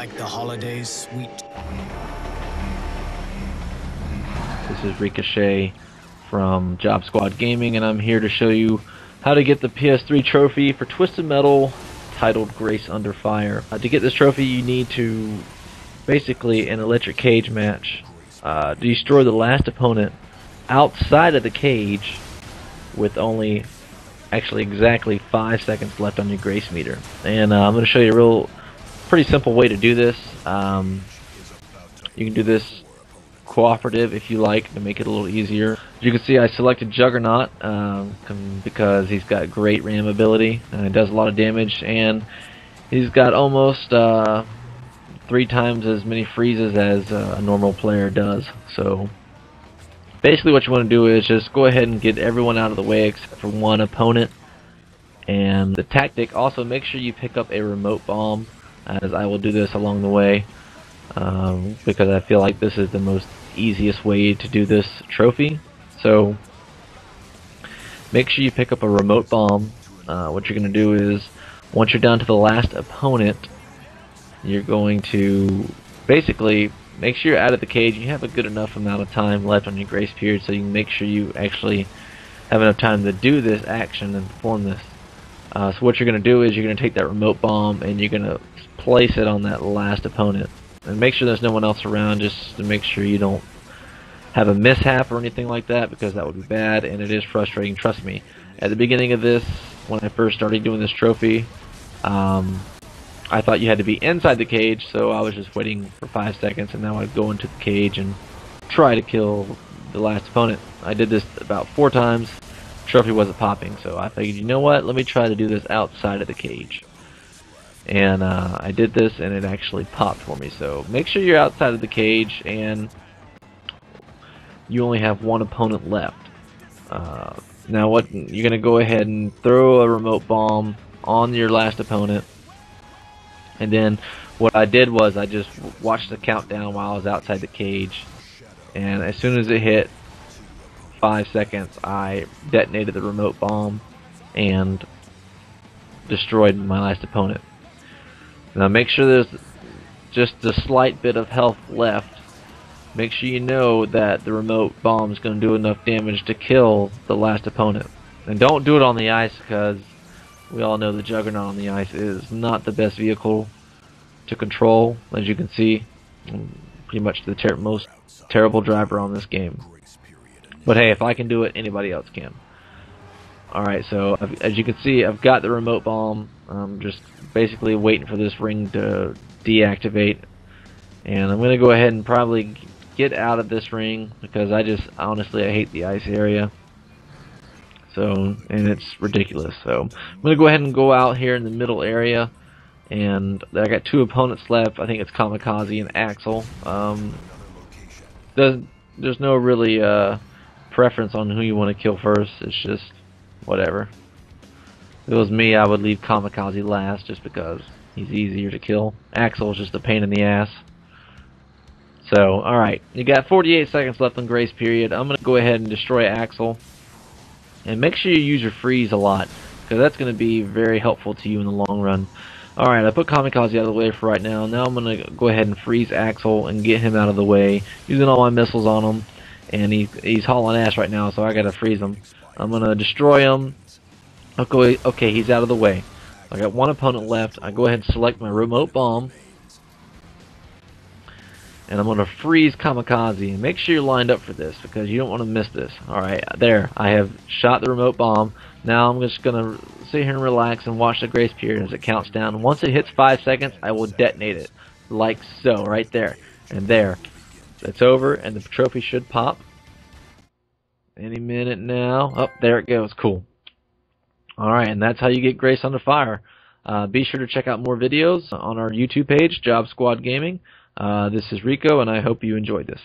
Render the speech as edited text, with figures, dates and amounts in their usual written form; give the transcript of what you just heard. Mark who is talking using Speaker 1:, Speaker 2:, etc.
Speaker 1: like the holidays, sweet.
Speaker 2: This is Ricochet from Job Squad Gaming, and I'm here to show you how to get the PS3 trophy for Twisted Metal titled Grace Under Fire. To get this trophy, you need to, basically, in an electric cage match, destroy the last opponent outside of the cage with only, actually exactly 5 seconds left on your Grace meter. And I'm going to show you a pretty simple way to do this. You can do this cooperative if you like, to make it a little easier. As you can see, I selected Juggernaut because he's got great ram ability and does a lot of damage, and he's got almost 3 times as many freezes as a normal player does. So basically what you want to do is just go ahead and get everyone out of the way except for one opponent. And the tactic, also make sure you pick up a remote bomb, as I will do this along the way, because I feel like this is the most easiest way to do this trophy. So make sure you pick up a remote bomb. What you're going to do is, once you're down to the last opponent, you're going to basically make sure you're out of the cage. You have a good enough amount of time left on your grace period, so you can make sure you actually have enough time to do this action and perform this. So what you're going to do is you're going to take that remote bomb and you're going to place it on that last opponent. And make sure there's no one else around, just to make sure you don't have a mishap or anything like that, because that would be bad, and it is frustrating, trust me. At the beginning of this, when I first started doing this trophy, I thought you had to be inside the cage, so I was just waiting for 5 seconds, and now I'd go into the cage and try to kill the last opponent. I did this about 4 times. The trophy wasn't popping, so I figured, you know what, let me try to do this outside of the cage. And I did this, and it actually popped for me. So make sure you're outside of the cage, and you only have one opponent left. Now what you're going to go ahead and throw a remote bomb on your last opponent. And then what I did was I just watched the countdown while I was outside the cage, and as soon as it hit 5 seconds, I detonated the remote bomb and destroyed my last opponent. Now make sure there's just a slight bit of health left. Make sure you know that the remote bomb is going to do enough damage to kill the last opponent. And don't do it on the ice, because we all know the Juggernaut on the ice is not the best vehicle to control. As you can see, I'm pretty much the most terrible driver on this game. But hey, if I can do it, anybody else can. Alright, so as you can see, I've got the remote bomb. I'm just basically waiting for this ring to deactivate. And I'm going to go ahead and probably get out of this ring, because honestly, I hate the ice area. So, and it's ridiculous. So I'm going to go ahead and go out here in the middle area. And I got 2 opponents left. I think it's Kamikaze and Axel. There's no really preference on who you want to kill first. It's just whatever. If it was me, I would leave Kamikaze last, just because he's easier to kill. Axel is just a pain in the ass. So, alright, you got 48 seconds left on grace period. I'm going to go ahead and destroy Axel. And make sure you use your freeze a lot, because that's going to be very helpful to you in the long run. Alright, I put Kamikaze out of the way for right now. Now I'm going to go ahead and freeze Axel and get him out of the way, using all my missiles on him. And he's hauling ass right now, so I got to freeze him. I'm going to destroy him. Okay, he's out of the way. I got 1 opponent left. I go ahead and select my remote bomb. And I'm going to freeze Kamikaze. And make sure you're lined up for this, because you don't want to miss this. Alright, there. I have shot the remote bomb. Now I'm just going to sit here and relax and watch the grace period as it counts down. Once it hits 5 seconds, I will detonate it. Like so, right there. And there. It's over, and the trophy should pop any minute now. Oh, there it goes. Cool. Alright, and that's how you get Grace Under Fire. Be sure to check out more videos on our YouTube page, Job Squad Gaming. This is Rico, and I hope you enjoyed this.